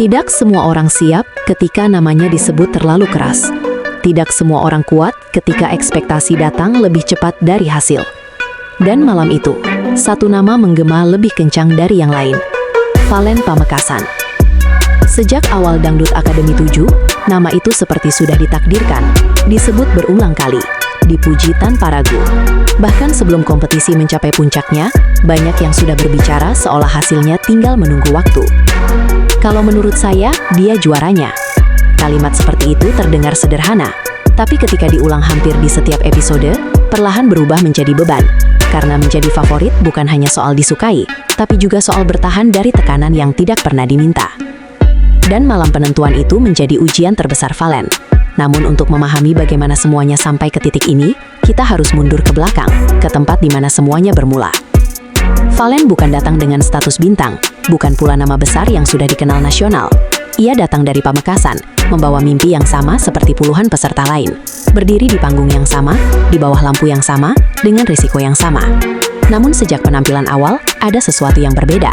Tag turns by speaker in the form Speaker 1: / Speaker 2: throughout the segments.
Speaker 1: Tidak semua orang siap ketika namanya disebut terlalu keras. Tidak semua orang kuat ketika ekspektasi datang lebih cepat dari hasil. Dan malam itu, satu nama menggema lebih kencang dari yang lain. Valen Pamekasan. Sejak awal Dangdut Akademi 7, nama itu seperti sudah ditakdirkan, disebut berulang kali, dipuji tanpa ragu. Bahkan sebelum kompetisi mencapai puncaknya, banyak yang sudah berbicara seolah hasilnya tinggal menunggu waktu. Kalau menurut saya, dia juaranya. Kalimat seperti itu terdengar sederhana, tapi ketika diulang hampir di setiap episode, perlahan berubah menjadi beban. Karena menjadi favorit bukan hanya soal disukai, tapi juga soal bertahan dari tekanan yang tidak pernah diminta. Dan malam penentuan itu menjadi ujian terbesar Valen. Namun untuk memahami bagaimana semuanya sampai ke titik ini, kita harus mundur ke belakang, ke tempat di mana semuanya bermula. Valen bukan datang dengan status bintang, bukan pula nama besar yang sudah dikenal nasional. Ia datang dari Pamekasan, membawa mimpi yang sama seperti puluhan peserta lain. Berdiri di panggung yang sama, di bawah lampu yang sama, dengan risiko yang sama. Namun sejak penampilan awal, ada sesuatu yang berbeda.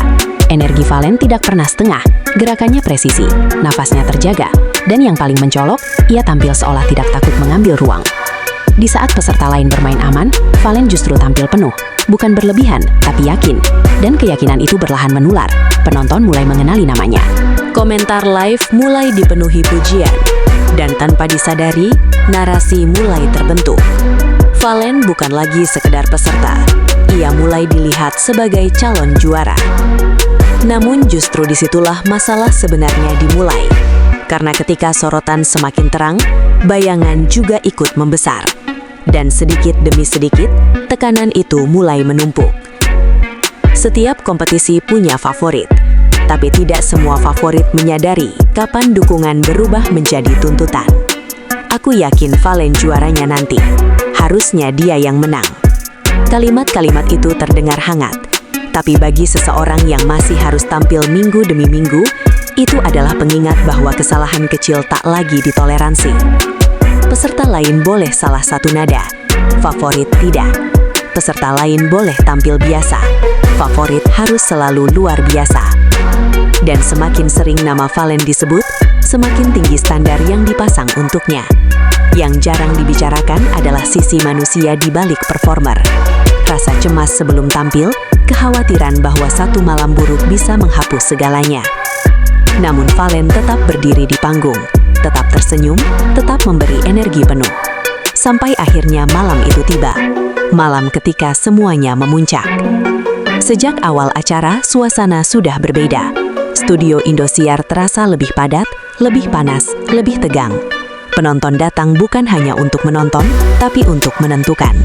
Speaker 1: Energi Valen tidak pernah setengah, gerakannya presisi, nafasnya terjaga, dan yang paling mencolok, ia tampil seolah tidak takut mengambil ruang. Di saat peserta lain bermain aman, Valen justru tampil penuh, bukan berlebihan, tapi yakin. Dan keyakinan itu perlahan menular, penonton mulai mengenali namanya. Komentar live mulai dipenuhi pujian, dan tanpa disadari, narasi mulai terbentuk. Valen bukan lagi sekedar peserta, ia mulai dilihat sebagai calon juara. Namun justru disitulah masalah sebenarnya dimulai. Karena ketika sorotan semakin terang, bayangan juga ikut membesar. Dan sedikit demi sedikit, tekanan itu mulai menumpuk. Setiap kompetisi punya favorit, tapi tidak semua favorit menyadari kapan dukungan berubah menjadi tuntutan. Aku yakin Valen juaranya nanti. Harusnya dia yang menang. Kalimat-kalimat itu terdengar hangat. Tapi bagi seseorang yang masih harus tampil minggu demi minggu, itu adalah pengingat bahwa kesalahan kecil tak lagi ditoleransi. Peserta lain boleh salah satu nada, favorit tidak. Peserta lain boleh tampil biasa, favorit harus selalu luar biasa. Dan semakin sering nama Valen disebut, semakin tinggi standar yang dipasang untuknya. Yang jarang dibicarakan adalah sisi manusia di balik performer. Rasa cemas sebelum tampil, kekhawatiran bahwa satu malam buruk bisa menghapus segalanya. Namun Valen tetap berdiri di panggung, tetap tersenyum, tetap memberi energi penuh. Sampai akhirnya malam itu tiba. Malam ketika semuanya memuncak. Sejak awal acara, suasana sudah berbeda. Studio Indosiar terasa lebih padat, lebih panas, lebih tegang. Penonton datang bukan hanya untuk menonton, tapi untuk menentukan.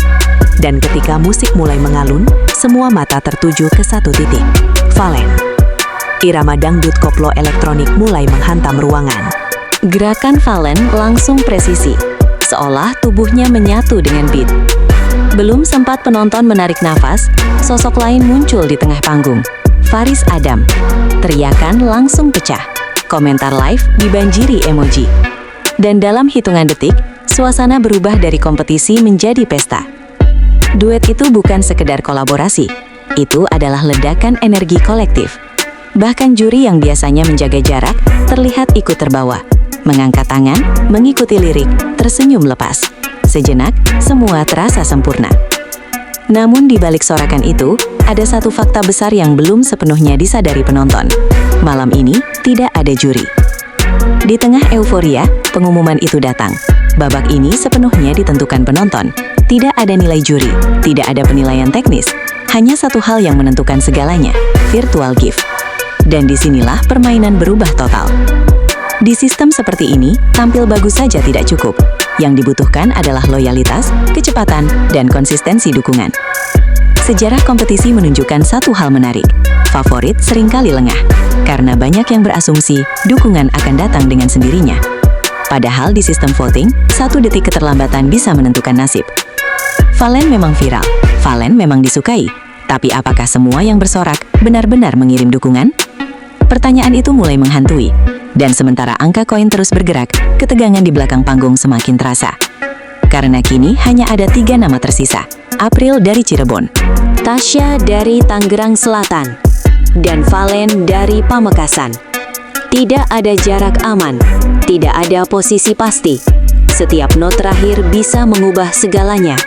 Speaker 1: Dan ketika musik mulai mengalun, semua mata tertuju ke satu titik, Valen. Irama dangdut koplo elektronik mulai menghantam ruangan. Gerakan Valen langsung presisi, seolah tubuhnya menyatu dengan beat. Belum sempat penonton menarik nafas, sosok lain muncul di tengah panggung, Faris Adam. Teriakan langsung pecah, komentar live dibanjiri emoji. Dan dalam hitungan detik, suasana berubah dari kompetisi menjadi pesta. Duet itu bukan sekedar kolaborasi, itu adalah ledakan energi kolektif. Bahkan juri yang biasanya menjaga jarak, terlihat ikut terbawa. Mengangkat tangan, mengikuti lirik, tersenyum lepas. Sejenak, semua terasa sempurna. Namun di balik sorakan itu, ada satu fakta besar yang belum sepenuhnya disadari penonton. Malam ini, tidak ada juri. Di tengah euforia, pengumuman itu datang. Babak ini sepenuhnya ditentukan penonton. Tidak ada nilai juri, tidak ada penilaian teknis. Hanya satu hal yang menentukan segalanya, virtual gift. Dan disinilah permainan berubah total. Di sistem seperti ini, tampil bagus saja tidak cukup. Yang dibutuhkan adalah loyalitas, kecepatan, dan konsistensi dukungan. Sejarah kompetisi menunjukkan satu hal menarik. Favorit seringkali lengah, karena banyak yang berasumsi dukungan akan datang dengan sendirinya. Padahal di sistem voting, 1 detik keterlambatan bisa menentukan nasib. Valen memang viral, Valen memang disukai. Tapi apakah semua yang bersorak benar-benar mengirim dukungan? Pertanyaan itu mulai menghantui. Dan sementara angka koin terus bergerak, ketegangan di belakang panggung semakin terasa. Karena kini hanya ada 3 nama tersisa. April dari Cirebon, Tasya dari Tangerang Selatan, dan Valen dari Pamekasan.
Speaker 2: Tidak ada jarak aman, tidak ada posisi pasti. Setiap not terakhir bisa mengubah segalanya.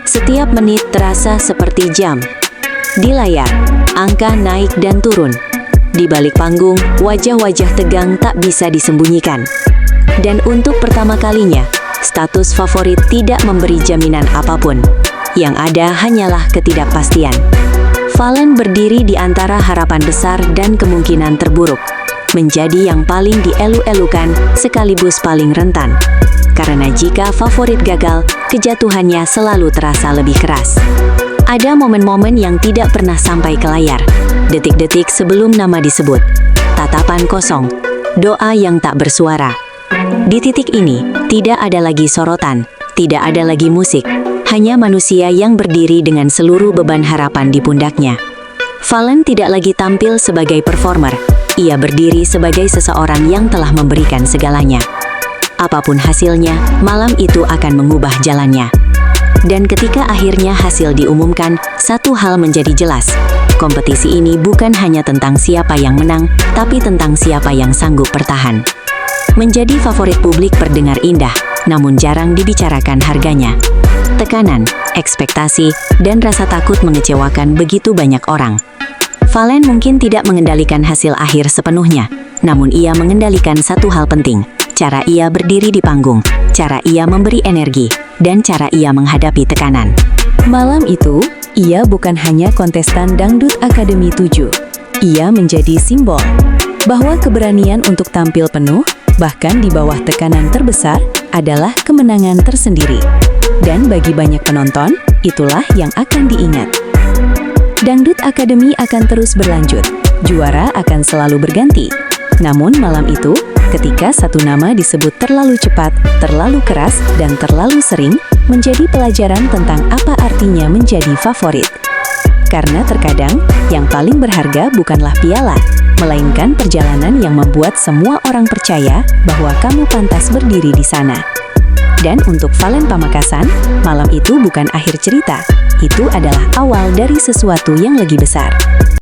Speaker 2: Setiap menit terasa seperti jam. Di layar, angka naik dan turun. Di balik panggung, wajah-wajah tegang tak bisa disembunyikan. Dan untuk pertama kalinya, status favorit tidak memberi jaminan apapun. Yang ada hanyalah ketidakpastian. Valen berdiri di antara harapan besar dan kemungkinan terburuk. Menjadi yang paling dielu-elukan sekaligus paling rentan. Karena jika favorit gagal, kejatuhannya selalu terasa lebih keras. Ada momen-momen yang tidak pernah sampai ke layar. Detik-detik sebelum nama disebut. Tatapan kosong. Doa yang tak bersuara. Di titik ini, tidak ada lagi sorotan. Tidak ada lagi musik. Hanya manusia yang berdiri dengan seluruh beban harapan di pundaknya. Valen tidak lagi tampil sebagai performer. Ia berdiri sebagai seseorang yang telah memberikan segalanya. Apapun hasilnya, malam itu akan mengubah jalannya. Dan ketika akhirnya hasil diumumkan, satu hal menjadi jelas. Kompetisi ini bukan hanya tentang siapa yang menang, tapi tentang siapa yang sanggup bertahan. Menjadi favorit publik terdengar indah, namun jarang dibicarakan harganya. Tekanan, ekspektasi, dan rasa takut mengecewakan begitu banyak orang. Valen mungkin tidak mengendalikan hasil akhir sepenuhnya, namun ia mengendalikan satu hal penting. Cara ia berdiri di panggung, cara ia memberi energi, dan cara ia menghadapi tekanan.
Speaker 1: Malam itu, ia bukan hanya kontestan Dangdut Akademi 7. Ia menjadi simbol bahwa keberanian untuk tampil penuh, bahkan di bawah tekanan terbesar, adalah kemenangan tersendiri. Dan bagi banyak penonton, itulah yang akan diingat. Dangdut Akademi akan terus berlanjut, juara akan selalu berganti. Namun malam itu, ketika satu nama disebut terlalu cepat, terlalu keras, dan terlalu sering, menjadi pelajaran tentang apa artinya menjadi favorit. Karena terkadang, yang paling berharga bukanlah piala, melainkan perjalanan yang membuat semua orang percaya bahwa kamu pantas berdiri di sana. Dan untuk Valen Pamekasan, malam itu bukan akhir cerita, itu adalah awal dari sesuatu yang lebih besar.